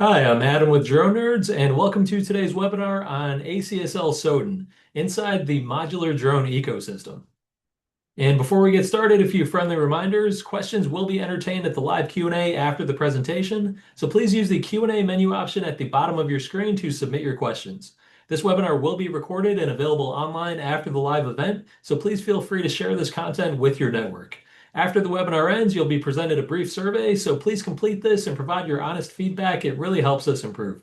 Hi, I'm Adam with DroneNerds, and welcome to today's webinar on ACSL SOTEN inside the modular drone ecosystem. And before we get started, a few friendly reminders. Questions will be entertained at the live Q&A after the presentation, so please use the Q&A menu option at the bottom of your screen to submit your questions. This webinar will be recorded and available online after the live event, so please feel free to share this content with your network. After the webinar ends, you'll be presented a brief survey, so please complete this and provide your honest feedback. It really helps us improve.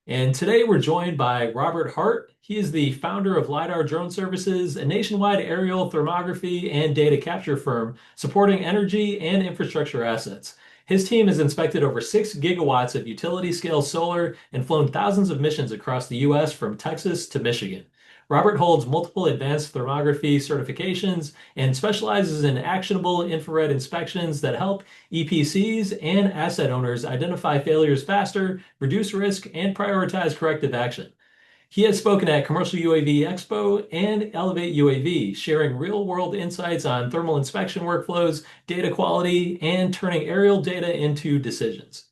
And today we're joined by Robert Hart. He is the founder of LiDAR Drone Services, a nationwide aerial thermography and data capture firm supporting energy and infrastructure assets. His team has inspected over 6 gigawatts of utility scale solar and flown thousands of missions across the US from Texas to Michigan. Robert holds multiple advanced thermography certifications and specializes in actionable infrared inspections that help EPCs and asset owners identify failures faster, reduce risk, and prioritize corrective action. He has spoken at Commercial UAV Expo and Elevate UAV, sharing real-world insights on thermal inspection workflows, data quality, and turning aerial data into decisions.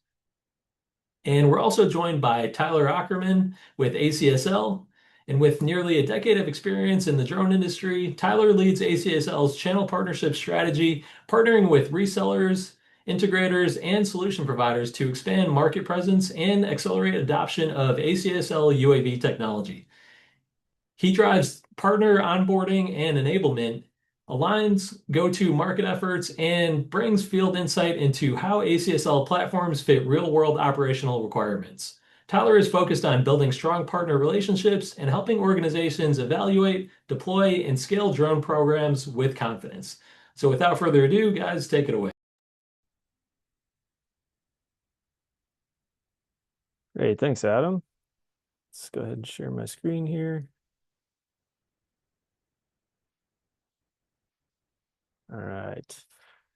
And we're also joined by Tyler Ackerman with ACSL. And with nearly a decade of experience in the drone industry, Tyler leads ACSL's channel partnership strategy, partnering with resellers, integrators, and solution providers to expand market presence and accelerate adoption of ACSL UAV technology. He drives partner onboarding and enablement, aligns go-to-market efforts, and brings field insight into how ACSL platforms fit real-world operational requirements. Tyler is focused on building strong partner relationships and helping organizations evaluate, deploy, and scale drone programs with confidence. So without further ado, guys, take it away. Great, thanks, Adam. Let's go ahead and share my screen here. All right.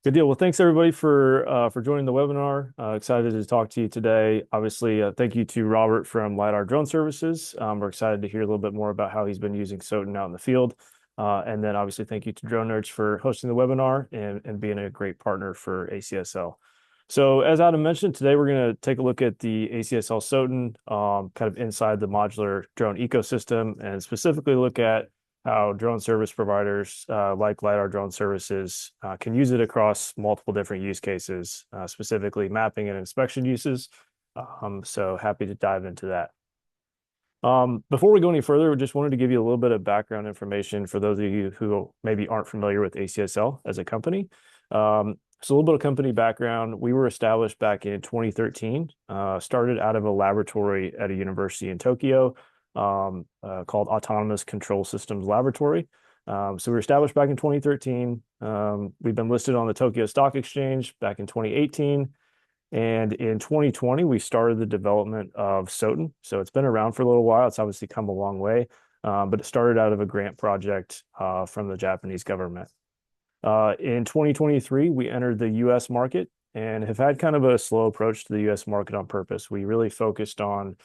Good deal. Well, thanks everybody for joining the webinar. Excited to talk to you today. Obviously, thank you to Robert from LiDAR Drone Services. We're excited to hear a little bit more about how he's been using SOTEN out in the field. And then obviously thank you to DroneNerds for hosting the webinar and being a great partner for ACSL. So as Adam mentioned, today we're going to take a look at the ACSL SOTEN kind of inside the modular drone ecosystem and specifically look at how drone service providers like LiDAR Drone Services can use it across multiple different use cases, specifically mapping and inspection uses. So happy to dive into that. Before we go any further, we just wanted to give you a little bit of background information for those of you who maybe aren't familiar with ACSL as a company. So a little bit of company background. We were established back in 2013, started out of a laboratory at a university in Tokyo called Autonomous Control Systems Laboratory. So we were established back in 2013. We've been listed on the Tokyo Stock Exchange back in 2018. And in 2020, we started the development of SOTEN. So it's been around for a little while. It's obviously come a long way, but it started out of a grant project from the Japanese government. In 2023, we entered the US market and have had kind of a slow approach to the US market on purpose. We really focused on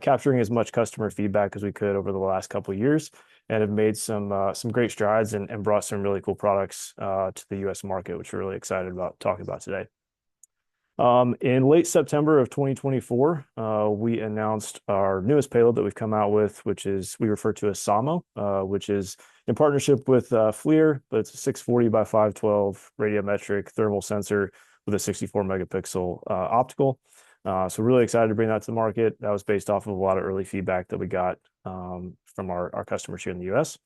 capturing as much customer feedback as we could over the last couple of years and have made some great strides and brought some really cool products to the US market, which we're really excited about talking about today. In late September of 2024, we announced our newest payload that we've come out with, which is we refer to as SAMO, which is in partnership with FLIR, but it's a 640 by 512 radiometric thermal sensor with a 64 megapixel optical. So really excited to bring that to the market. That was based off of a lot of early feedback that we got from our customers here in the US.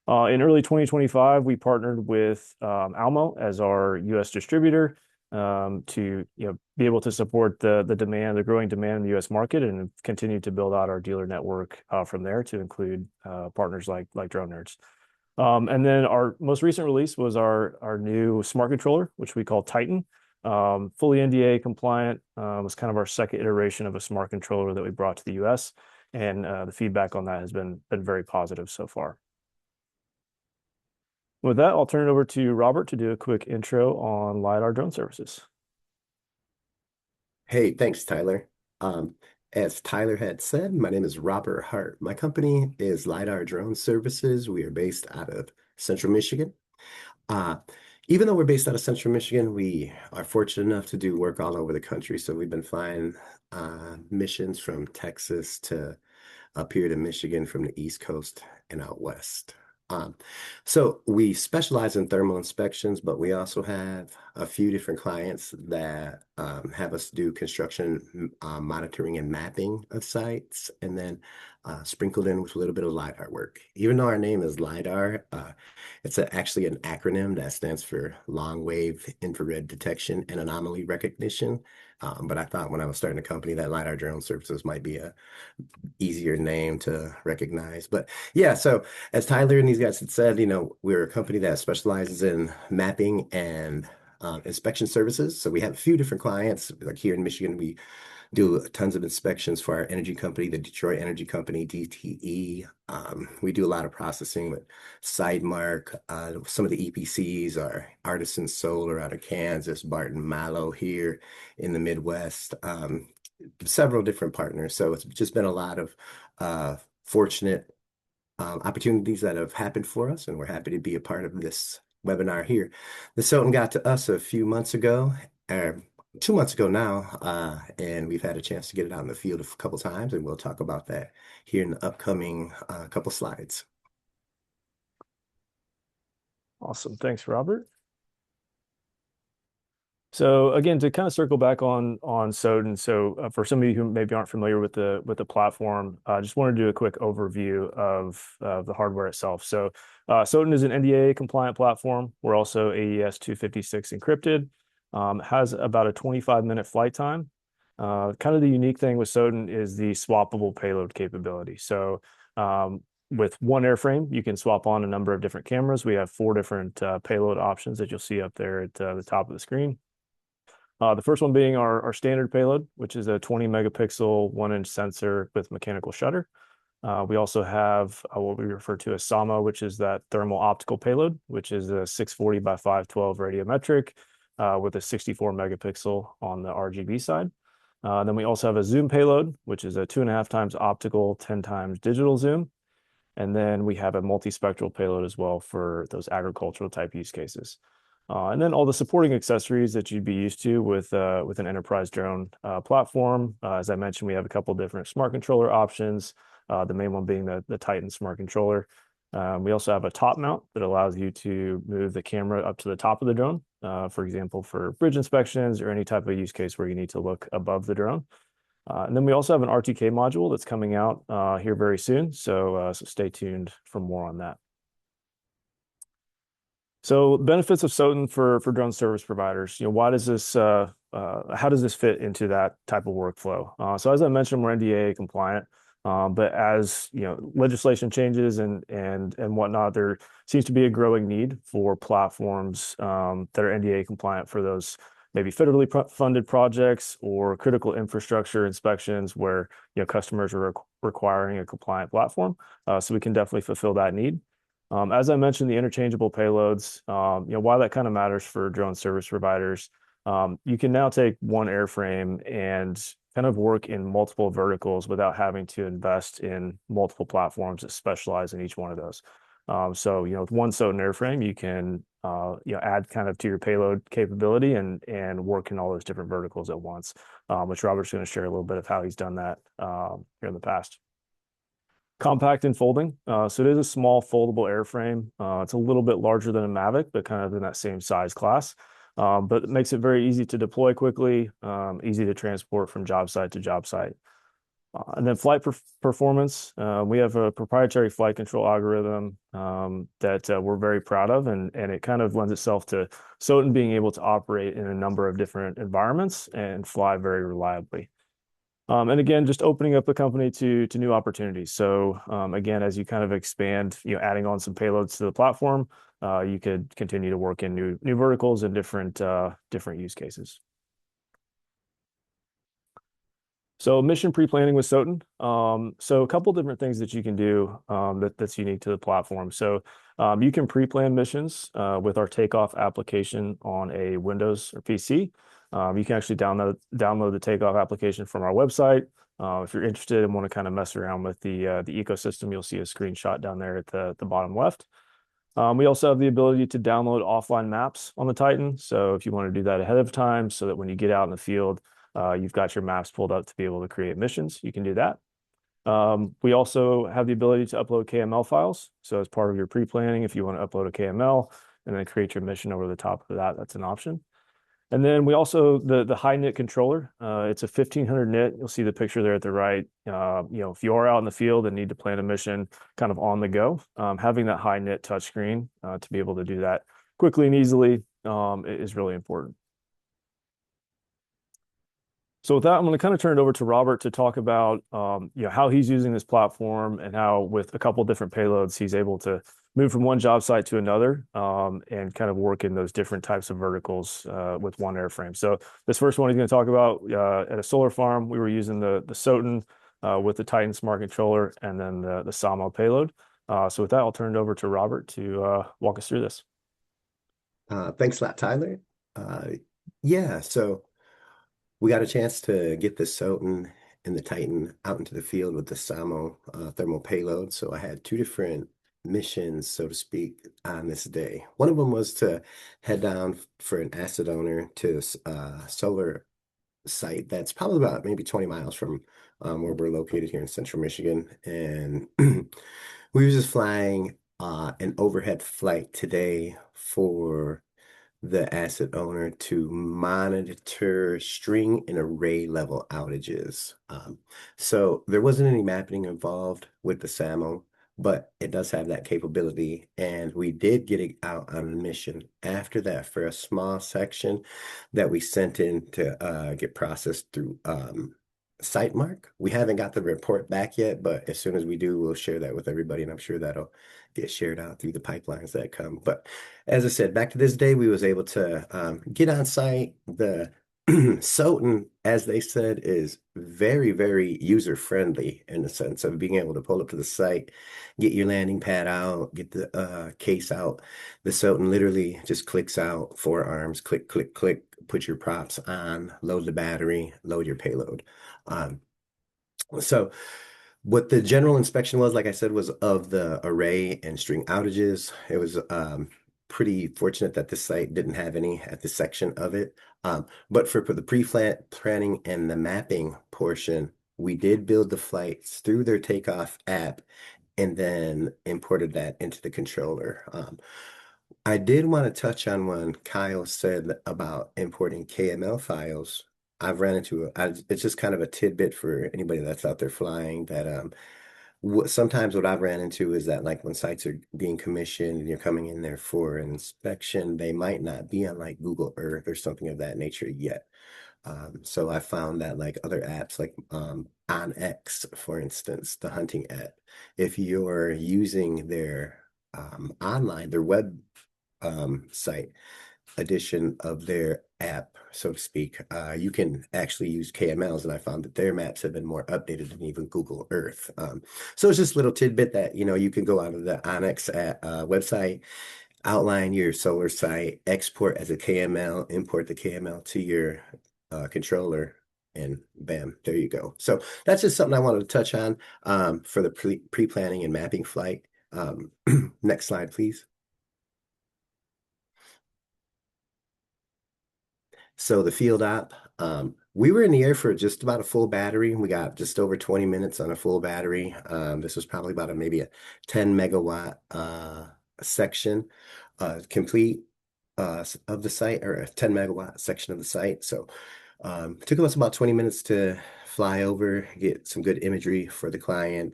In early 2025, we partnered with Almo as our US distributor to be able to support the growing demand in the US market and continue to build out our dealer network from there to include partners like DroneNerds. And then our most recent release was our new smart controller, which we call Titan. Fully NDA compliant, was kind of our second iteration of a smart controller that we brought to the US. And the feedback on that has been very positive so far. With that, I'll turn it over to Robert to do a quick intro on LiDAR Drone Services. Hey, thanks, Tyler. As Tyler had said, my name is Robert Hart. My company is LiDAR Drone Services. We are based out of Central Michigan. Even though we're based out of Central Michigan, we are fortunate enough to do work all over the country. So we've been flying missions from Texas to up here to Michigan, from the East Coast and out west. Um, so we specialize in thermal inspections, but we also have a few different clients that have us do construction monitoring and mapping of sites, and then sprinkled in with a little bit of LiDAR work. Even though our name is LiDAR, it's actually an acronym that stands for Long Wave Infrared Detection and Anomaly Recognition. But I thought when I was starting a company that LiDAR Drone Services might be a easier name to recognize. But yeah, so as Tyler and these guys had said, we're a company that specializes in mapping and inspection services. So we have a few different clients. Like here in Michigan, we do tons of inspections for our energy company, the Detroit Energy Company, DTE. We do a lot of processing with Sidemark. Some of the EPCs are Artisan Solar out of Kansas, Barton Mallow here in the Midwest. Several different partners. So it's just been a lot of fortunate opportunities that have happened for us, and we're happy to be a part of this webinar here. The SOTEN got to us a few months ago, 2 months ago now, and we've had a chance to get it out in the field a couple times, and we'll talk about that here in the upcoming couple slides. Awesome. Thanks, Robert. So again, to kind of circle back on SOTEN, so for some of you who maybe aren't familiar with the platform, I just wanted to do a quick overview of the hardware itself. So SOTEN is an NDAA compliant platform. We're also AES 256 encrypted. Has about a 25-minute flight time. Kind of the unique thing with SOTEN is the swappable payload capability. So with one airframe, you can swap on a number of different cameras. We have 4 different payload options that you'll see up there at the top of the screen. The first one being our standard payload, which is a 20 megapixel 1-inch sensor with mechanical shutter. We also have what we refer to as SAMA, which is that thermal optical payload, which is a 640 by 512 radiometric with a 64 megapixel on the RGB side. Then we also have a zoom payload, which is a 2.5 times optical, 10 times digital zoom. And then we have a multispectral payload as well for those agricultural type use cases. And then all the supporting accessories that you'd be used to with an enterprise drone platform. As I mentioned, we have a couple different smart controller options, the main one being the Titan smart controller. We also have a top mount that allows you to move the camera up to the top of the drone, for example, for bridge inspections or any type of use case where you need to look above the drone. And then we also have an RTK module that's coming out here very soon, so stay tuned for more on that. So benefits of SOTEN for drone service providers. Why does this how does this fit into that type of workflow? So as I mentioned, we're NDAA compliant, but as legislation changes and whatnot, there seems to be a growing need for platforms that are NDAA compliant for those maybe federally funded projects or critical infrastructure inspections where customers are requiring a compliant platform. So we can definitely fulfill that need. As I mentioned, the interchangeable payloads, why that kind of matters for drone service providers. You can now take one airframe and kind of work in multiple verticals without having to invest in multiple platforms that specialize in each one of those. So, with one SOTEN airframe, you can, add kind of to your payload capability and work in all those different verticals at once, which Robert's going to share a little bit of how he's done that here in the past. Compact and folding. So it is a small foldable airframe. It's a little bit larger than a Mavic, but kind of in that same size class. But it makes it very easy to deploy quickly, easy to transport from job site to job site. And then flight performance. We have a proprietary flight control algorithm that we're very proud of, and it kind of lends itself to SOTEN being able to operate in a number of different environments and fly very reliably. And again, just opening up the company to new opportunities. So again, as you kind of expand, adding on some payloads to the platform, you could continue to work in new verticals and different use cases. So mission pre-planning with SOTEN. So a couple different things that you can do that's unique to the platform. So you can pre-plan missions with our takeoff application on a Windows or PC. You can actually download the takeoff application from our website. If you're interested and want to kind of mess around with the ecosystem, you'll see a screenshot down there at the bottom left. We also have the ability to download offline maps on the Titan. So if you want to do that ahead of time so that when you get out in the field, you've got your maps pulled up to be able to create missions, you can do that. We also have the ability to upload KML files. So as part of your pre-planning, if you want to upload a KML and then create your mission over the top of that, that's an option. And then we also, the high nit controller, it's a 1500 nit. You'll see the picture there at the right. If you are out in the field and need to plan a mission kind of on the go, having that high nit touchscreen to be able to do that quickly and easily is really important. So with that, I'm going to kind of turn it over to Robert to talk about how he's using this platform and how with a couple of different payloads, he's able to move from one job site to another and kind of work in those different types of verticals with one airframe. So this first one he's going to talk about at a solar farm, we were using the SOTEN with the Titan Smart Controller and then the SAMO payload. So with that, I'll turn it over to Robert to walk us through this. Thanks a lot, Tyler. Yeah, so we got a chance to get the SOTEN and the Titan out into the field with the SAMO thermal payload. So I had two different missions, so to speak, on this day. One of them was to head down for an asset owner to a solar site that's probably about maybe 20 miles from where we're located here in Central Michigan. And we were just flying an overhead flight today for the asset owner to monitor string and array level outages. So there wasn't any mapping involved with the SAMO, but it does have that capability. And we did get it out on a mission after that for a small section that we sent in to get processed through SiteMark. We haven't got the report back yet, but as soon as we do, we'll share that with everybody, and I'm sure that'll get shared out through the pipelines that come. But as I said, back to this day, we was able to get on site. The SOTEN, as they said, is very, very user-friendly in the sense of being able to pull up to the site, get your landing pad out, get the case out. The SOTEN literally just clicks out, four arms, click, click, click, put your props on, load the battery, load your payload. So what the general inspection was, like I said, was of the array and string outages. It was pretty fortunate that this site didn't have any at this section of it. But for the pre-planning and the mapping portion, we did build the flights through their takeoff app and then imported that into the controller. I did want to touch on when Kyle said about importing KML files. I've ran into it's just kind of a tidbit for anybody that's out there flying that sometimes what I've ran into is that like when sites are being commissioned and you're coming in there for an inspection, they might not be on like Google Earth or something of that nature yet. So I found that like other apps like OnX, for instance, the hunting app, if you're using their their web site edition of their app, so to speak, you can actually use KMLs, and I found that their maps have been more updated than even Google Earth. So it's just a little tidbit that, you can go out of the OnX website, outline your solar site, export as a KML, import the KML to your controller, and bam, there you go. So that's just something I wanted to touch on for the pre-planning and mapping flight. Next slide, please. So the field app, we were in the air for just about a full battery. We got just over 20 minutes on a full battery. This was probably about maybe a 10 megawatt section complete of the site, or a 10 megawatt section of the site. So it took us about 20 minutes to fly over, get some good imagery for the client.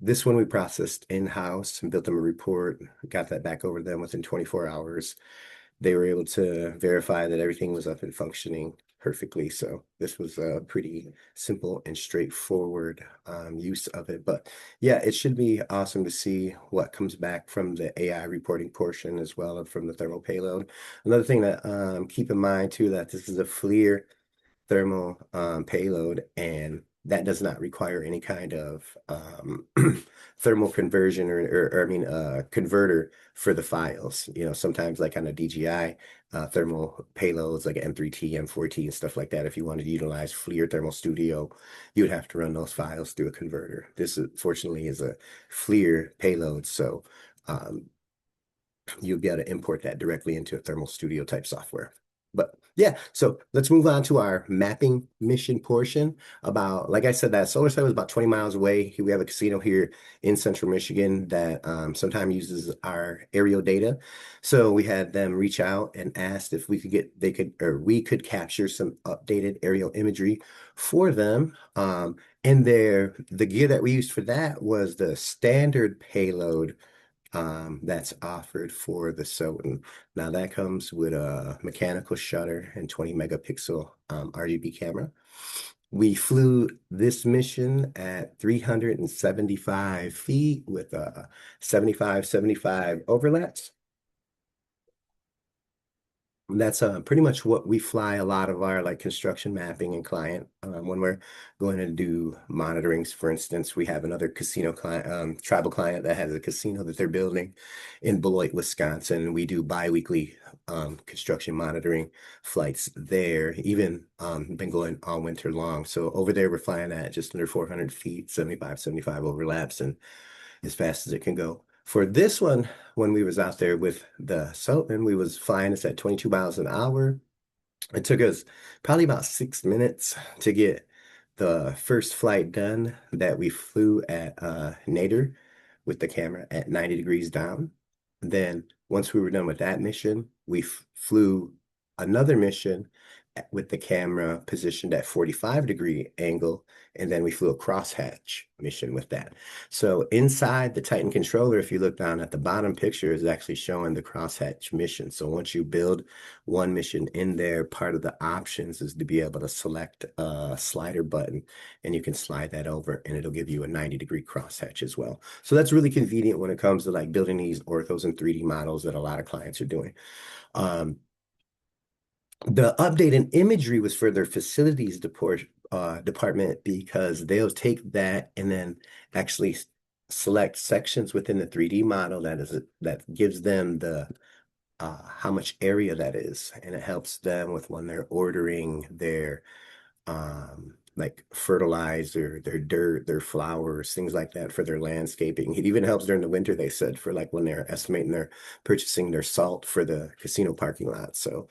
This one we processed in-house and built them a report, got that back over to them within 24 hours. They were able to verify that everything was up and functioning perfectly. So this was a pretty simple and straightforward use of it. But yeah, it should be awesome to see what comes back from the AI reporting portion as well as from the thermal payload. Another thing that keep in mind too, that this is a FLIR thermal payload, and that does not require any kind of thermal conversion or converter for the files. Sometimes like on a DJI thermal payloads like M3T, M4T, and stuff like that, if you wanted to utilize FLIR Thermal Studio, you would have to run those files through a converter. This fortunately is a FLIR payload, so you'll be able to import that directly into a Thermal Studio type software. But yeah, so let's move on to our mapping mission portion. About, like I said, that solar site was about 20 miles away. We have a casino here in central Michigan that sometimes uses our aerial data. So we had them reach out and asked if we could capture some updated aerial imagery for them. And the gear that we used for that was the standard payload that's offered for the SOTEN. Now that comes with a mechanical shutter and 20 megapixel RGB camera. We flew this mission at 375 feet with 75 overlaps. That's pretty much what we fly a lot of our like construction mapping and client when we're going to do monitorings. For instance, we have another casino client, tribal client that has a casino that they're building in Beloit, Wisconsin. We do bi-weekly construction monitoring flights there, even been going all winter long. So over there, we're flying at just under 400 feet, 75 overlaps, and as fast as it can go. For this one, when we was out there with the SOTEN, we was flying this at 22 miles an hour. It took us probably about 6 minutes to get the first flight done that we flew at nadir with the camera at 90 degrees down. Then once we were done with that mission, we flew another mission with the camera positioned at 45-degree angle, and then we flew a crosshatch mission with that. So inside the Titan controller, if you look down at the bottom picture, is actually showing the crosshatch mission. So once you build one mission in there, part of the options is to be able to select a slider button, and you can slide that over and it'll give you a 90-degree crosshatch as well. So that's really convenient when it comes to like building these orthos and 3D models that a lot of clients are doing. The update in imagery was for their facilities department, because they'll take that and then actually select sections within the 3D model that gives them the how much area that is, and it helps them with when they're ordering their like fertilizer, their dirt, their flowers, things like that for their landscaping. It even helps during the winter, they said, for like when they're estimating their purchasing their salt for the casino parking lot. So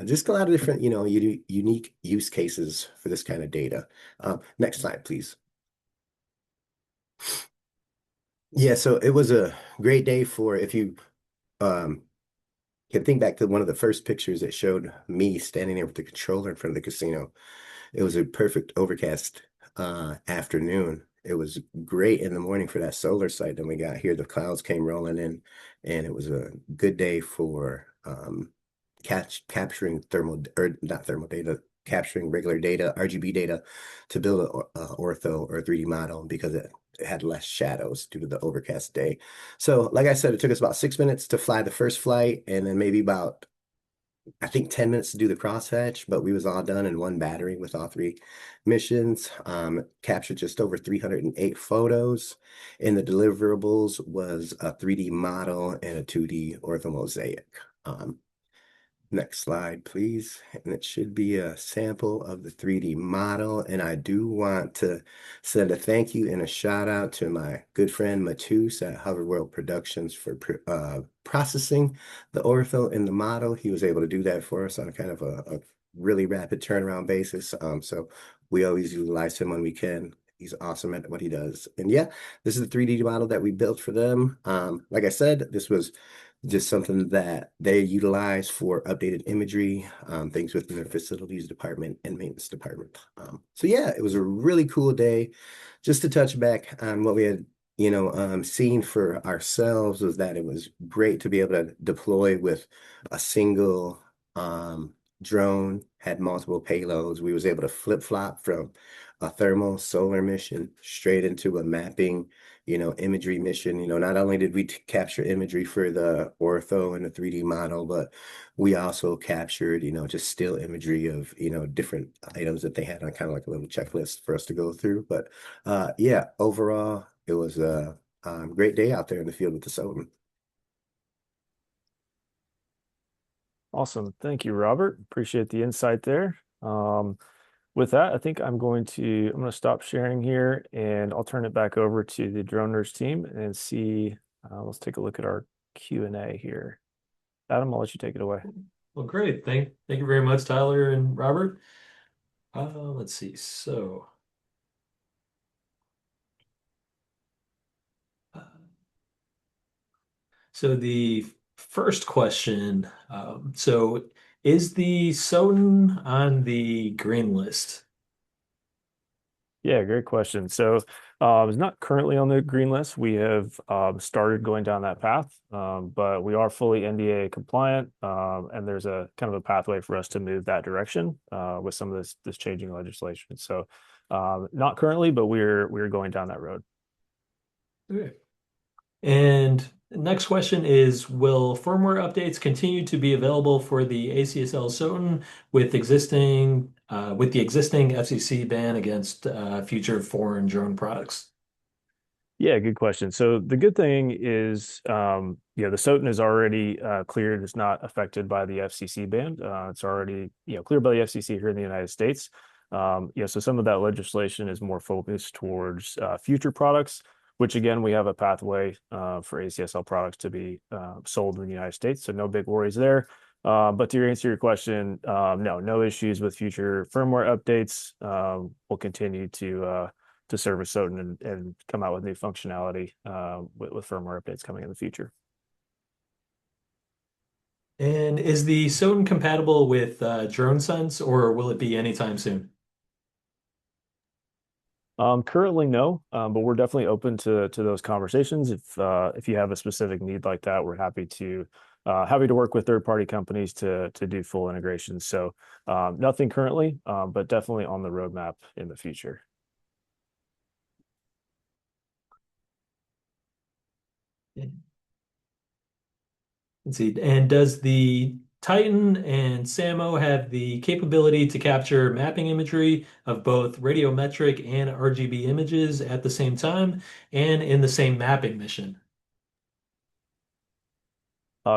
just a lot of different, unique use cases for this kind of data. Next slide, please. Yeah, so it was a great day for, if you can think back to one of the first pictures that showed me standing there with the controller in front of the casino. It was a perfect overcast afternoon. It was great in the morning for that solar site. Then we got here, the clouds came rolling in, and it was a good day for capturing capturing regular data, RGB data, to build a ortho or a 3D model, because it had less shadows due to the overcast day. So like I said, it took us about 6 minutes to fly the first flight, and then maybe about, I think, 10 minutes to do the crosshatch, but we was all done in one battery with all three missions. Captured just over 308 photos, and the deliverables was a 3D model and a 2D orthomosaic. Next slide, please. And it should be a sample of the 3D model. And I do want to send a thank you and a shout out to my good friend Matus at Hoverworld Productions for processing the ortho in the model. He was able to do that for us on a kind of a really rapid turnaround basis. So we always utilize him when we can. He's awesome at what he does. And yeah, this is the 3D model that we built for them. Like I said, this was just something that they utilize for updated imagery, things within their facilities department and maintenance department. So yeah, it was a really cool day. Just to touch back on what we had, seen for ourselves, was that it was great to be able to deploy with a single drone, had multiple payloads. We was able to flip-flop from a thermal solar mission straight into a mapping, imagery mission. Not only did we capture imagery for the ortho and the 3D model, but we also captured, just still imagery of, different items that they had on kind of like a little checklist for us to go through. But yeah, overall, it was a great day out there in the field with the SOTEN. Awesome. Thank you, Robert. Appreciate the insight there. With that, I think I'm going to stop sharing here, and I'll turn it back over to the DroneNerds team and see, let's take a look at our Q&A here. Adam, I'll let you take it away. Well, great. Thank you very much, Tyler and Robert. Let's see. Uh, so the first question, is the SOTEN on the green list? Yeah, great question. So it's not currently on the green list. We have started going down that path, but we are fully NDA compliant, and there's a kind of a pathway for us to move that direction with some of this changing legislation. So not currently, but we're going down that road. Okay. And next question is, will firmware updates continue to be available for the ACSL SOTEN with the existing FCC ban against future foreign drone products? Yeah, good question. So the good thing is, the SOTEN is already cleared. It's not affected by the FCC ban. It's already, cleared by the FCC here in the United States. So some of that legislation is more focused towards future products, which again, we have a pathway for ACSL products to be sold in the United States. So no big worries there. But to answer your question, no issues with future firmware updates. We'll continue to service SOTEN and come out with new functionality with firmware updates coming in the future. And is the SOTEN compatible with DroneSense, or will it be anytime soon? Currently, no, but we're definitely open to those conversations. If you have a specific need like that, we're happy to work with third-party companies to do full integration. So nothing currently, but definitely on the roadmap in the future. Let's see. And does the Titan and SAMO have the capability to capture mapping imagery of both radiometric and RGB images at the same time and in the same mapping mission?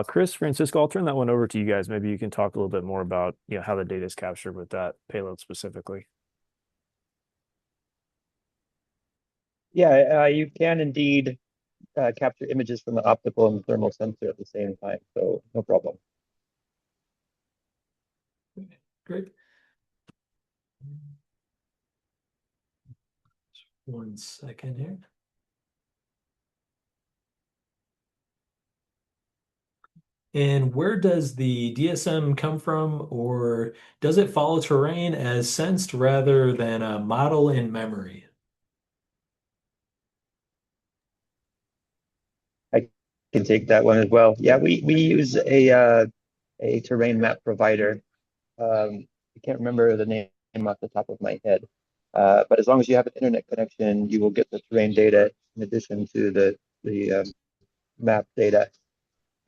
Chris, Francisco, I'll turn that one over to you guys. Maybe you can talk a little bit more about how the data is captured with that payload specifically. Yeah, you can indeed capture images from the optical and thermal sensor at the same time, so no problem. Great. Just 1 second here. And where does the DSM come from, or does it follow terrain as sensed rather than a model in memory? I can take that one as well. Yeah, we use a terrain map provider. I can't remember the name off the top of my head, but as long as you have an internet connection, you will get the terrain data in addition to the map data.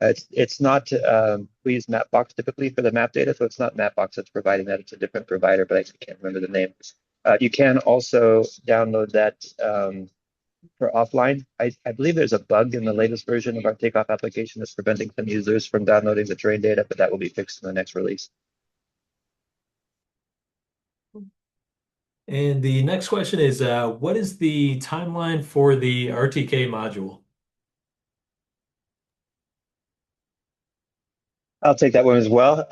It's not we use Mapbox typically for the map data, so it's not Mapbox that's providing that. It's a different provider, but I can't remember the name. You can also download that for offline. I believe there's a bug in the latest version of our takeoff application that's preventing some users from downloading the terrain data, but that will be fixed in the next release. And the next question is, what is the timeline for the RTK module? I'll take that one as well.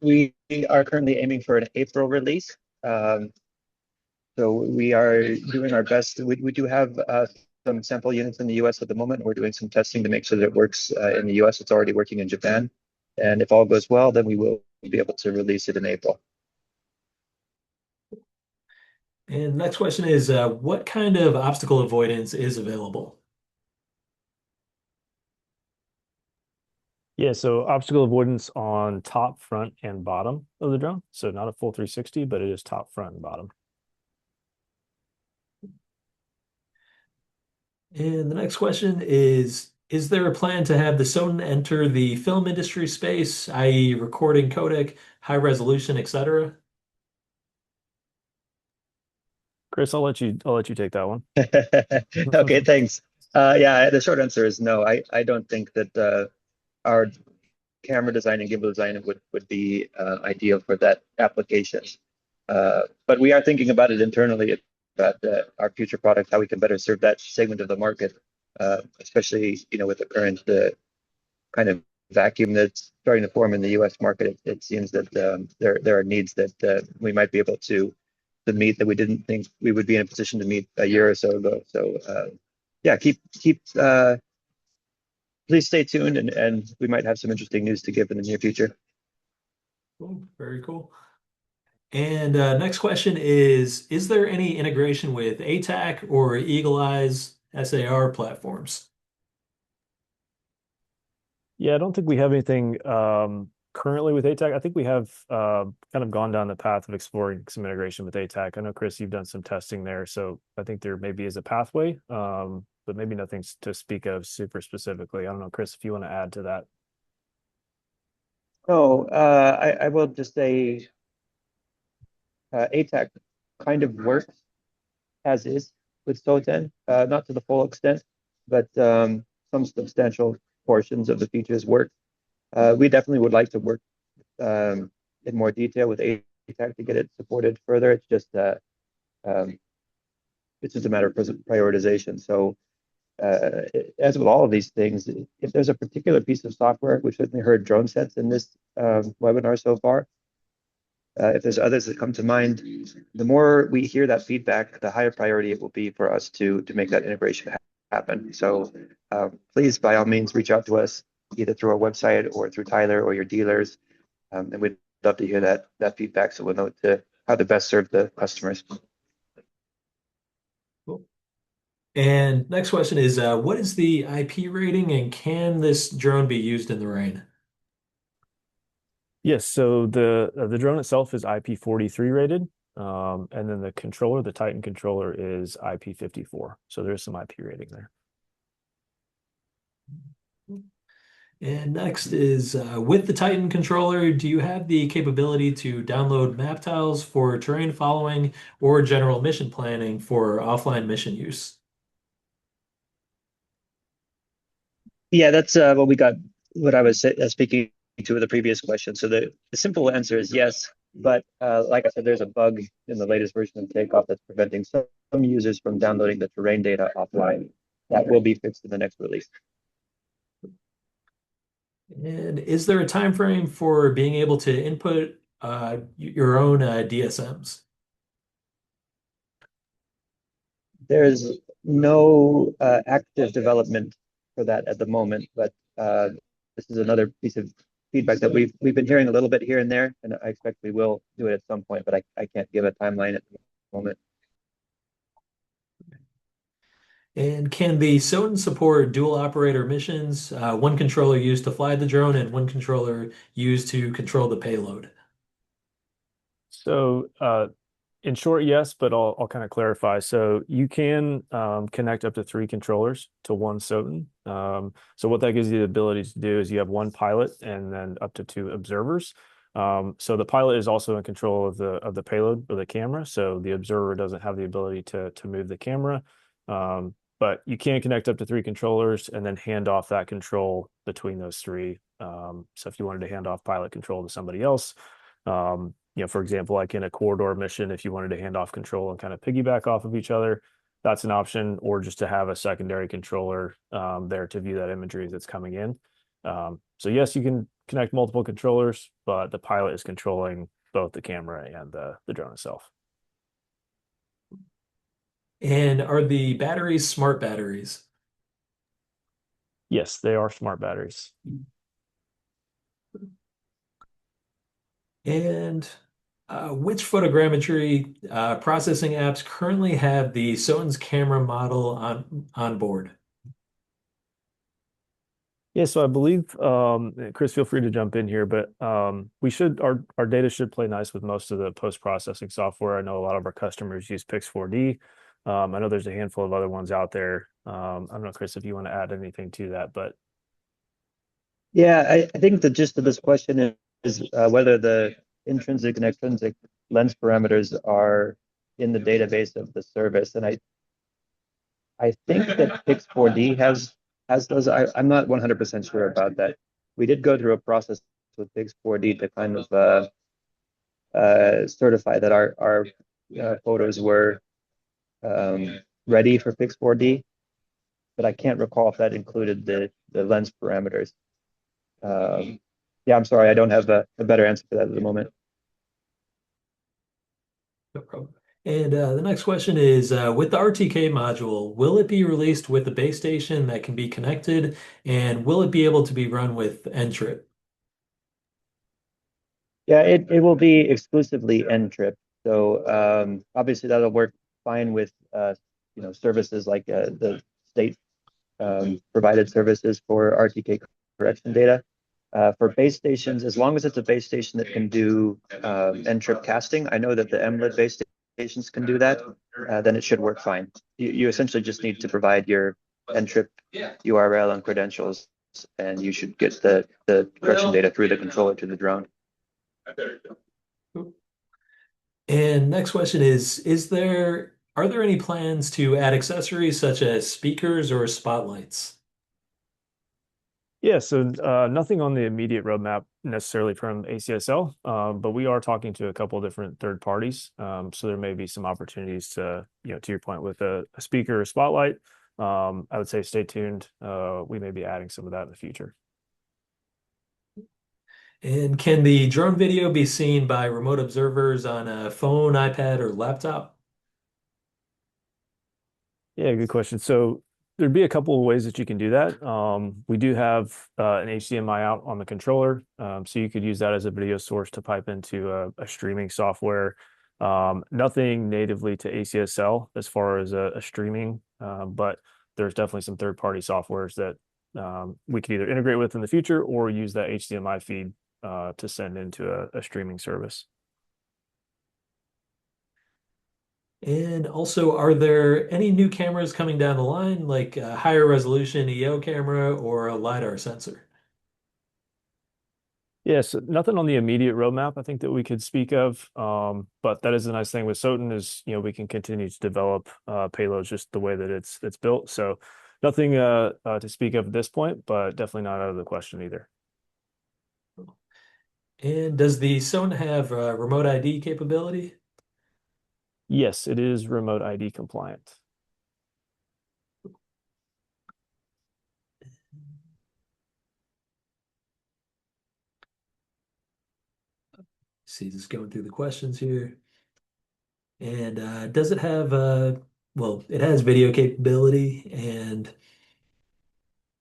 We are currently aiming for an April release. So we are doing our best. We do have some sample units in the US at the moment. We're doing some testing to make sure that it works in the US. It's already working in Japan. And if all goes well, then we will be able to release it in April. And the next question is, what kind of obstacle avoidance is available? Yeah, so obstacle avoidance on top, front, and bottom of the drone. So not a full 360, but it is top, front, and bottom. And the next question is there a plan to have the SOTEN enter the film industry space, i.e. recording codec, high resolution, etc.? Chris, I'll let you take that one. Okay, thanks. Yeah, the short answer is no. I don't think that our camera design and gimbal design would be ideal for that application. But we are thinking about it internally about our future products, how we can better serve that segment of the market, especially with the current kind of vacuum that's starting to form in the U.S. market, it seems that there are needs that we might be able to meet that we didn't think we would be in a position to meet a year or so ago. So yeah, please stay tuned, and we might have some interesting news to give in the near future. Cool. Very cool. And next question is there any integration with ATAC or Eagle Eye's SAR platforms? Yeah, I don't think we have anything currently with ATAC. I think we have kind of gone down the path of exploring some integration with ATAC. I know, Chris, you've done some testing there, so I think there maybe is a pathway, but maybe nothing to speak of super specifically. I don't know, Chris, if you want to add to that. No, I will just say ATAC kind of works as is with SOTEN, not to the full extent, but some substantial portions of the features work. We definitely would like to work in more detail with ATAC to get it supported further. It's just a matter of prioritization. So as with all of these things, if there's a particular piece of software, we've certainly heard drone sets in this webinar so far. If there's others that come to mind, the more we hear that feedback, the higher priority it will be for us to make that integration happen. So please, by all means, reach out to us either through our website or through Tyler or your dealers, and we'd love to hear that feedback so we'll know how to best serve the customers. Cool. And next question is, what is the IP rating and can this drone be used in the rain? Yes, so the drone itself is IP43 rated, and then the controller, the Titan controller, is IP54. So there's some IP rating there. And next is, with the Titan controller, do you have the capability to download map tiles for terrain following or general mission planning for offline mission use? Yeah, that's what I was speaking to the previous question. So the simple answer is yes, but like I said, there's a bug in the latest version of Takeoff that's preventing some users from downloading the terrain data offline. That will be fixed in the next release. And is there a time frame for being able to input your own DSMs? There's no active development for that at the moment, but this is another piece of feedback that we've been hearing a little bit here and there, and I expect we will do it at some point, but I can't give a timeline at the moment. And can the SOTEN support dual operator missions, one controller used to fly the drone and one controller used to control the payload? So in short, yes, but I'll kind of clarify. So you can connect up to 3 controllers to one SOTEN. So what that gives you the ability to do is you have one pilot and then up to 2 observers. So the pilot is also in control of the payload or the camera. So the observer doesn't have the ability to move the camera. But you can connect up to 3 controllers and then hand off that control between those 3. So if you wanted to hand off pilot control to somebody else, for example, like in a corridor mission, if you wanted to hand off control and kind of piggyback off of each other, that's an option, or just to have a secondary controller there to view that imagery that's coming in. So yes, you can connect multiple controllers, but the pilot is controlling both the camera and the drone itself. And are the batteries smart batteries? Yes, they are smart batteries. And which photogrammetry processing apps currently have the SOTEN's camera model on board? Yeah, so I believe, Chris, feel free to jump in here, but our data should play nice with most of the post-processing software. I know a lot of our customers use Pix4D. I know there's a handful of other ones out there. I don't know, Chris, if you want to add anything to that, but. Yeah, I think the gist of this question is whether the intrinsic and extrinsic lens parameters are in the database of the service. And I think that Pix4D has those. I'm not 100% sure about that. We did go through a process with Pix4D to kind of certify that our photos were ready for Pix4D, but I can't recall if that included the lens parameters. Yeah, I'm sorry, I don't have a better answer for that at the moment. No problem. And the next question is, with the RTK module, will it be released with the base station that can be connected, and will it be able to be run with Ntrip? Yeah, it will be exclusively Ntrip. So obviously that'll work fine with services like the state provided services for RTK correction data. For base stations, as long as it's a base station that can do Ntrip casting, I know that the MLID base stations can do that, then it should work fine. You essentially just need to provide your Ntrip URL and credentials, and you should get the correction data through the controller to the drone. And next question is are there any plans to add accessories such as speakers or spotlights? Yeah, so nothing on the immediate roadmap necessarily from ACSL, but we are talking to a couple of different third parties. So there may be some opportunities to, to your point with a speaker or spotlight. I would say stay tuned. We may be adding some of that in the future. And can the drone video be seen by remote observers on a phone, iPad, or laptop? Yeah, good question. So there'd be a couple of ways that you can do that. We do have an HDMI out on the controller, so you could use that as a video source to pipe into a streaming software. Nothing natively to ACSL as far as a streaming, but there's definitely some third-party softwares that we could either integrate with in the future or use that HDMI feed to send into a streaming service. And also, are there any new cameras coming down the line, like a higher resolution EO camera or a LiDAR sensor? Yes, nothing on the immediate roadmap, I think that we could speak of. But that is the nice thing with SOTEN is, we can continue to develop payloads just the way that it's built. So nothing to speak of at this point, but definitely not out of the question either. And does the SOTEN have remote ID capability? Yes, it is remote ID compliant. See, just going through the questions here. And does it have, well, it has video capability. And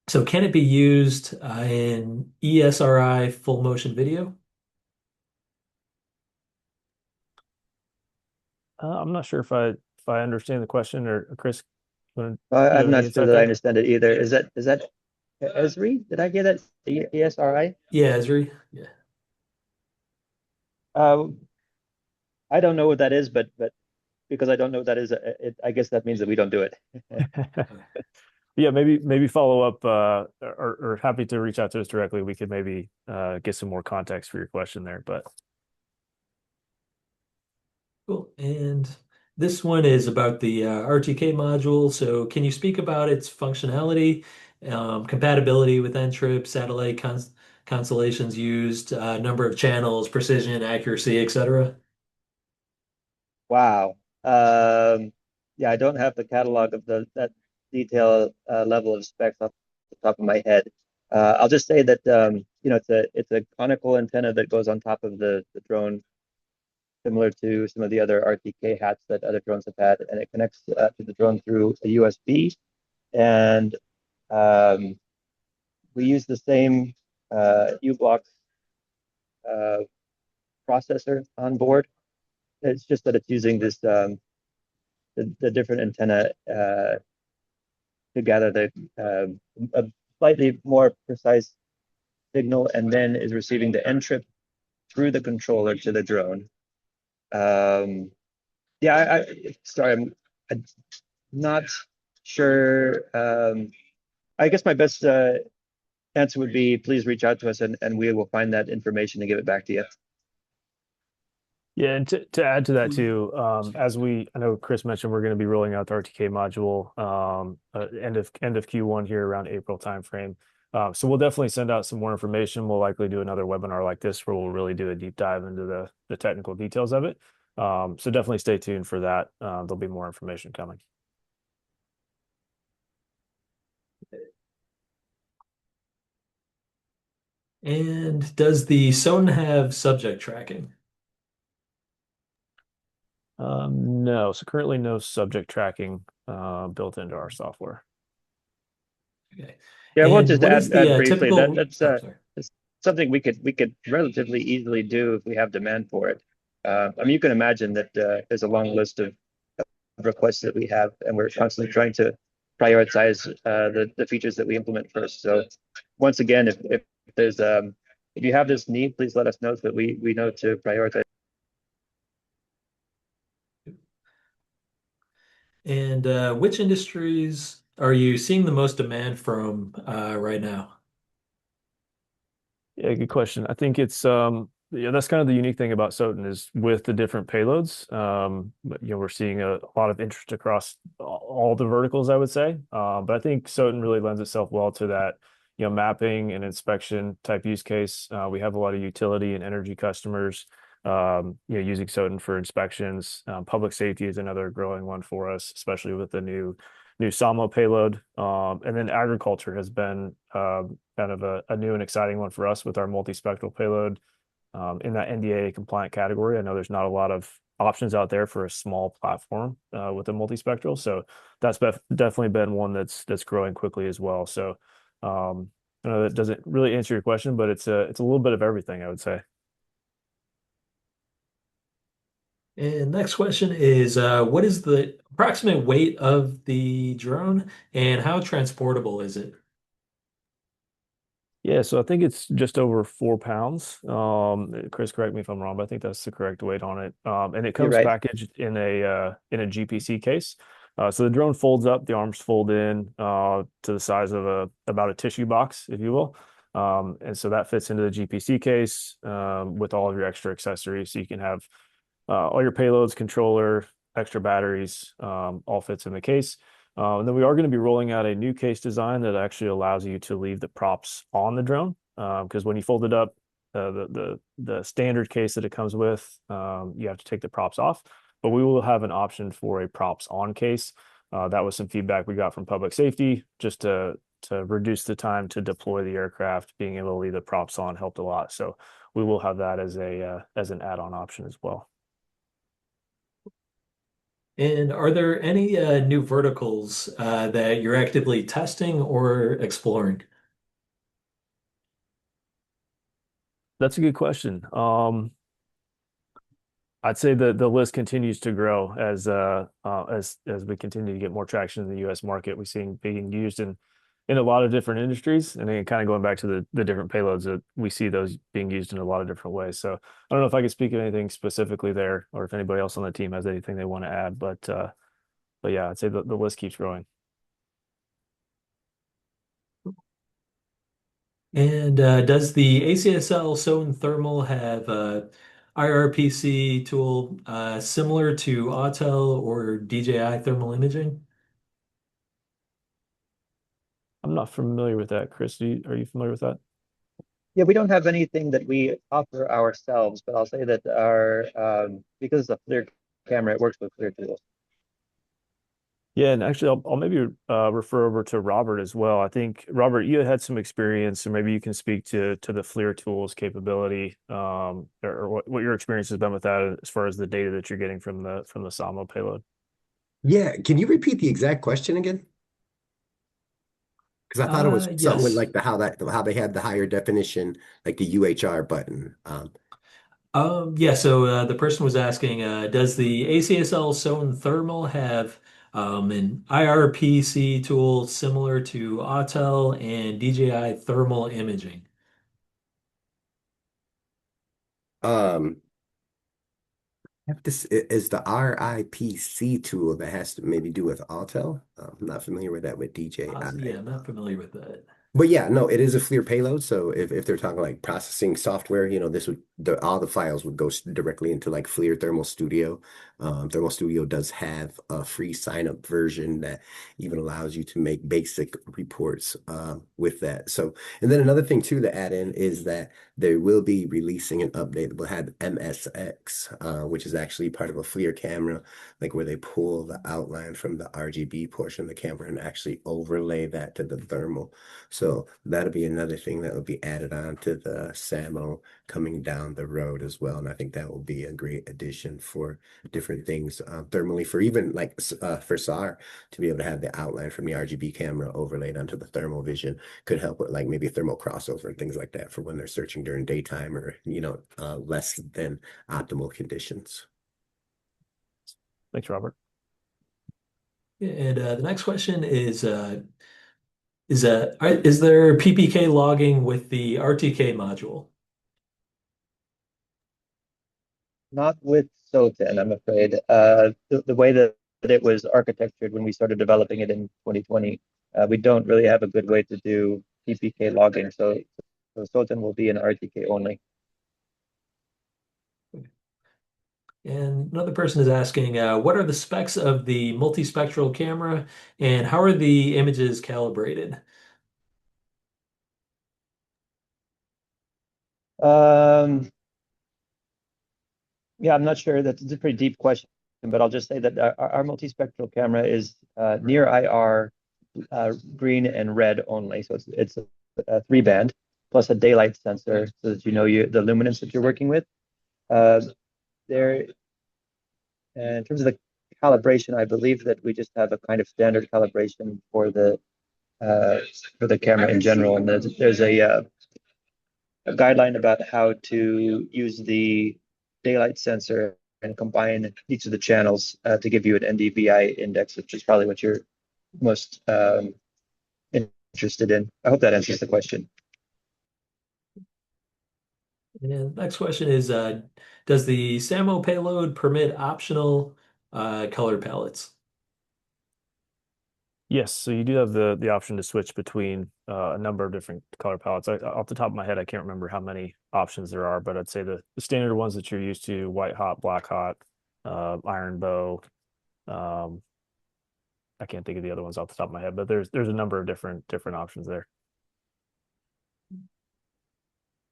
so can it be used in ESRI full motion video? I'm not sure if I understand the question, or Chris, you I'm have any not sure insight that I there? understand it either. Is that Esri? Did I get that? ESRI? Yeah, Esri. Yeah. I don't know what that is, but because I don't know what that is, I guess that means that we don't do it. Yeah, maybe follow up or happy to reach out to us directly. We could maybe get some more context for your question there, but Cool. And this one is about the RTK module. So can you speak about its functionality, compatibility with Ntrip, satellite constellations used, number of channels, precision, accuracy, etc.? Wow. Yeah, I don't have the catalog of that detail level of specs off the top of my head. I'll just say that it's a conical antenna that goes on top of the drone, similar to some of the other RTK hats that other drones have had, and it connects to the drone through a USB. And we use the same U-block processor on board. It's just that it's using this the different antenna to gather a slightly more precise signal, and then is receiving the Ntrip through the controller to the drone. Yeah, sorry, I'm not sure. I guess my best answer would be please reach out to us, and we will find that information and give it back to you. yeah, and to add to that too, I know Chris mentioned we're going to be rolling out the RTK module end of Q1 here around April timeframe. So we'll definitely send out some more information. We'll likely do another webinar like this where we'll really do a deep dive into the technical details of it. So definitely stay tuned for that. There'll be more information coming. And does the SOTEN have subject tracking? No, so currently no subject tracking built into our software. Okay. Yeah, we'll And just what is the add briefly that typical, oh, sorry. that's something we could relatively easily do if we have demand for it. I mean, you can imagine that there's a long list of requests that we have, and we're constantly trying to prioritize the features that we implement first. So once again, if there's if you have this need, please let us know so that we know to prioritize. And which industries are you seeing the most demand from right now? Yeah, good question. I think it's yeah, that's kind of the unique thing about SOTEN is with the different payloads. But, we're seeing a lot of interest across all the verticals, I would say. But I think SOTEN really lends itself well to that, mapping and inspection type use case. We have a lot of utility and energy customers, using SOTEN for inspections. Public safety is another growing one for us, especially with the new SAMO payload. And then agriculture has been kind of a new and exciting one for us with our multispectral payload in that NDAA compliant category. I know there's not a lot of options out there for a small platform with a multispectral, so that's definitely been one that's growing quickly as well. So I know that doesn't really answer your question, but it's a little bit of everything, I would say. And next question is, what is the approximate weight of the drone and how transportable is it? Yeah, so I think it's just over 4 pounds. Chris, correct me if I'm wrong, but I think that's the correct weight on it. And it You're comes right. packaged in a GPC case. So the drone folds up, the arms fold in to the size of about a tissue box, if you will. And so that fits into the GPC case with all of your extra accessories. So you can have all your payloads, controller, extra batteries, all fits in the case. And then we are going to be rolling out a new case design that actually allows you to leave the props on the drone. Because when you fold it up, the standard case that it comes with, you have to take the props off. But we will have an option for a props on case. That was some feedback we got from public safety, just to reduce the time to deploy the aircraft. Being able to leave the props on helped a lot. So we will have that as an add-on option as well. And are there any new verticals that you're actively testing or exploring? That's a good question. I'd say the list continues to grow as we continue to get more traction in the U.S. market. We're seeing being used in a lot of different industries, and then kind of going back to the different payloads that we see those being used in a lot of different ways. So I don't know if I could speak of anything specifically there, or if anybody else on the team has anything they want to add. But yeah, I'd say the list keeps growing. And does the ACSL SOTEN thermal have a IRPC tool similar to Autel or DJI thermal imaging? I'm not familiar with that. Chris, are you familiar with that? Yeah, we don't have anything that we offer ourselves, but I'll say that our because it's a FLIR camera, it works with FLIR tools. Yeah, and actually, I'll maybe refer over to Robert as well. I think Robert, you had some experience, so maybe you can speak to the FLIR tools capability, or what your experience has been with that as far as the data that you're getting from the SAMO payload. Yeah, can you repeat the exact question again? Because I thought it was something with Yes. like how they had the higher definition, like the UHR button. Yeah, so the person was asking, does the ACSL SOTEN thermal have an IRPC tool similar to Autel and DJI thermal imaging? Um, have this is the RIPC tool that has to maybe do with Autel. I'm not familiar with that with DJI. Yeah, I'm not familiar with that. But yeah, no, it is a FLIR payload. So if they're talking like processing software, this would all the files would go directly into like FLIR Thermal Studio. Thermal Studio does have a free sign up version that even allows you to make basic reports with that. So, and then another thing too to add in is that they will be releasing an update that will have MSX, which is actually part of a FLIR camera, like where they pull the outline from the RGB portion of the camera and actually overlay that to the thermal. So that'll be another thing that will be added on to the SAMO coming down the road as well. And I think that will be a great addition for different things thermally, for even like for SAR to be able to have the outline from the RGB camera overlaid onto the thermal vision could help with like maybe thermal crossover and things like that for when they're searching during daytime or, less than optimal conditions. Thanks, Robert. And the next question is there PPK logging with the RTK module? Not with SOTEN, I'm afraid. The way that it was architectured when we started developing it in 2020, we don't really have a good way to do PPK logging. So SOTEN will be an RTK only. And another person is asking, what are the specs of the multispectral camera and how are the images calibrated? Yeah, I'm not sure. That's a pretty deep question, but I'll just say that our multispectral camera is near IR, green and red only. So it's a 3-band plus a daylight sensor so that you know the luminance that you're working with. There, in terms of the calibration, I believe that we just have a kind of standard calibration for the camera in general, and there's a guideline about how to use the daylight sensor and combine each of the channels to give you an NDVI index, which is probably what you're most interested in. I hope that answers the question. And next question is, does the SAMO payload permit optional color palettes? Yes, so you do have the option to switch between a number of different color palettes. Off the top of my head, I can't remember how many options there are, but I'd say the standard ones that you're used to: white hot, black hot, iron bow. I can't think of the other ones off the top of my head, but there's a number of different options there.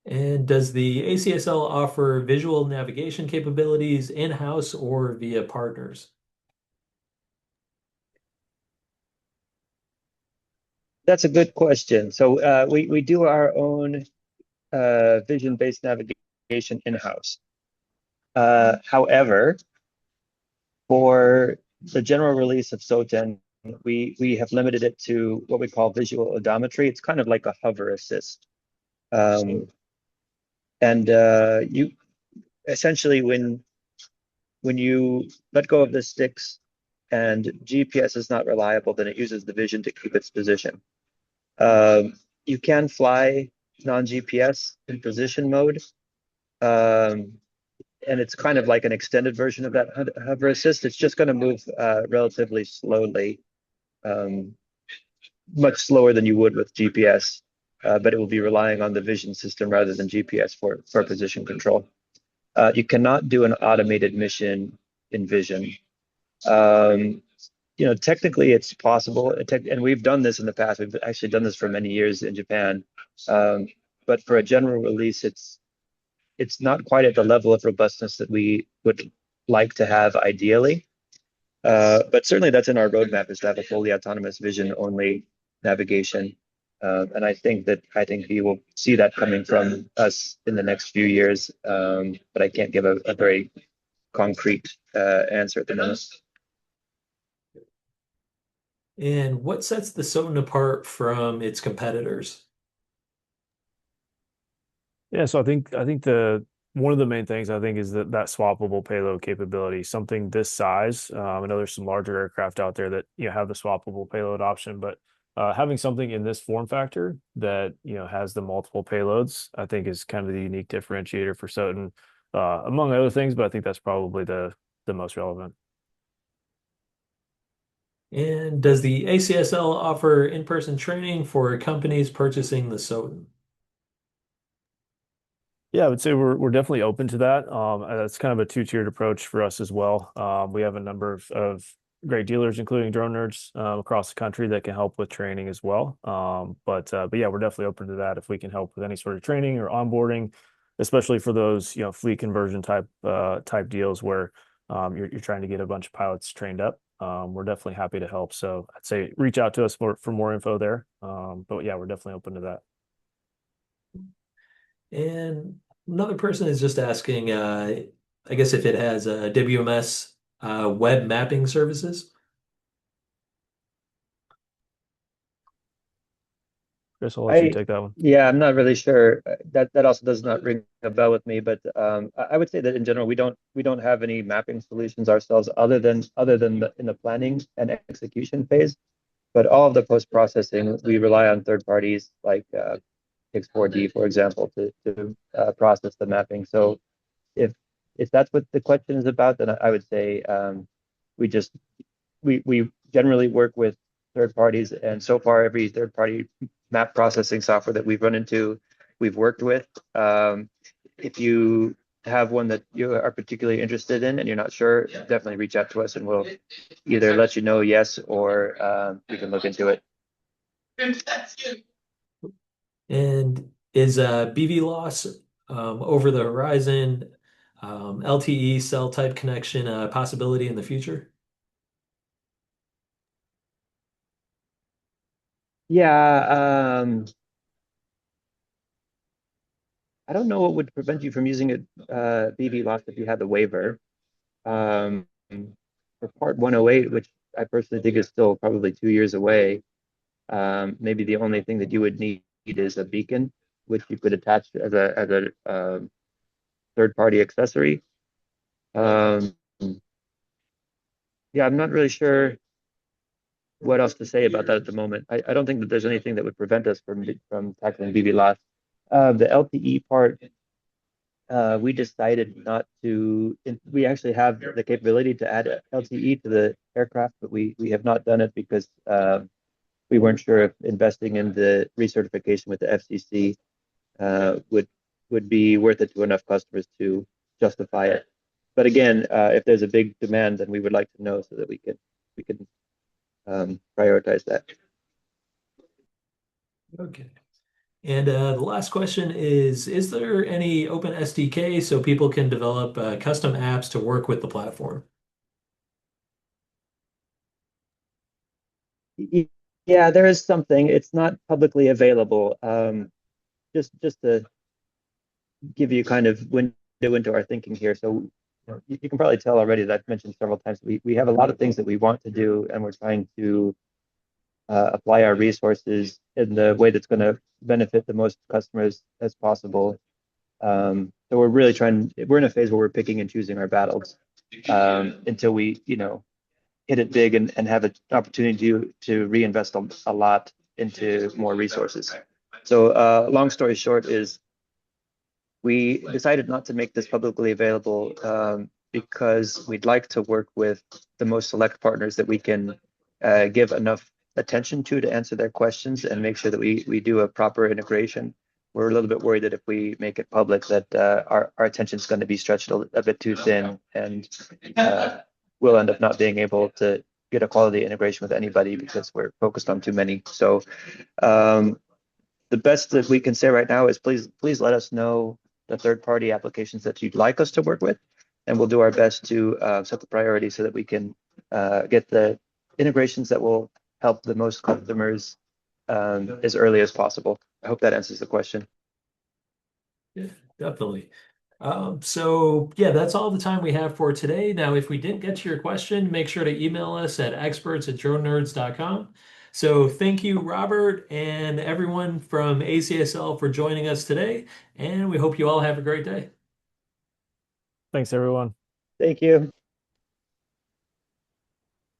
And does the ACSL offer visual navigation capabilities in-house or via partners? That's a good question. So we do our own vision-based navigation in-house. However, for the general release of SOTEN, we have limited it to what we call visual odometry. It's kind of like a hover assist. And you essentially, when you let go of the sticks and GPS is not reliable, then it uses the vision to keep its position. You can fly non-GPS in position mode. And it's kind of like an extended version of that hover assist. It's just going to move relatively slowly, much slower than you would with GPS, but it will be relying on the vision system rather than GPS for position control. You cannot do an automated mission in vision. Technically it's possible, and we've done this in the past. We've actually done this for many years in Japan, but for a general release, it's not quite at the level of robustness that we would like to have ideally. But certainly that's in our roadmap, is to have a fully autonomous vision only navigation. And I think you will see that coming from us in the next few years. But I can't give a very concrete answer at the moment. And what sets the SOTEN apart from its competitors? Yeah, so I think the one of the main things I think is that swappable payload capability. Something this size. I know there's some larger aircraft out there that have the swappable payload option, but having something in this form factor that has the multiple payloads, I think is kind of the unique differentiator for SOTEN, among other things. But I think that's probably the most relevant. And does the ACSL offer in-person training for companies purchasing the SOTEN? Yeah, I would say we're definitely open to that. That's kind of a two-tiered approach for us as well. We have a number of great dealers, including DroneNerds, across the country that can help with training as well. But yeah, we're definitely open to that if we can help with any sort of training or onboarding, especially for those fleet conversion type deals where you're trying to get a bunch of pilots trained up. we're definitely happy to help. So I'd say reach out to us for more info there. But yeah, we're definitely open to that. And another person is just asking, I guess if it has WMS web mapping services. Chris, I'll let you take that one. Yeah, I'm not really sure. That also does not ring a bell with me, but I would say that in general we don't have any mapping solutions ourselves other than in the planning and execution phase. But all of the post processing we rely on third parties like Pix4D, for example, to process the mapping. So if that's what the question is about, then I would say we just we generally work with third parties, and so far every third party map processing software that we've run into, we've worked with. If you have one that you are particularly interested in and you're not sure, definitely reach out to us and we'll either let you know yes or we can look into it. And is BV loss over the horizon LTE cell type connection a possibility in the future? Yeah, I don't know what would prevent you from using it, BV loss if you had the waiver. Um, for Part 108, which I personally think is still probably 2 years away, maybe the only thing that you would need is a beacon, which you could attach as a third-party accessory. Um, yeah, I'm not really sure what else to say about that at the moment. I don't think that there's anything that would prevent us from tackling BB loss. The LTE part, we decided not to. We actually have the capability to add LTE to the aircraft, but we have not done it because we weren't sure if investing in the recertification with the FCC would be worth it to enough customers to justify it. But again, if there's a big demand, then we would like to know so that we can prioritize that. Okay. And the last question is there any open SDK so people can develop custom apps to work with the platform? Yeah, there is something. It's not publicly available. Just to give you kind of window into our thinking here. So you can probably tell already that I've mentioned several times we have a lot of things that we want to do, and we're trying to apply our resources in the way that's going to benefit the most customers as possible. So we're really we're in a phase where we're picking and choosing our battles until we, hit it big and have an opportunity to reinvest a lot into more resources. So long story short is we decided not to make this publicly available because we'd like to work with the most select partners that we can give enough attention to answer their questions and make sure that we do a proper integration. We're a little bit worried that if we make it public that our attention is going to be stretched a bit too thin and we'll end up not being able to get a quality integration with anybody because we're focused on too many. So the best that we can say right now is please let us know the third-party applications that you'd like us to work with, and we'll do our best to set the priority so that we can get the integrations that will help the most customers as early as possible. I hope that answers the question. Yeah, definitely. So yeah, that's all the time we have for today. Now, if we didn't get to your question, make sure to email us at experts@dronenerds.com. So thank you, Robert, and everyone from ACSL for joining us today, and we hope you all have a great day. Thanks, everyone. Thank you.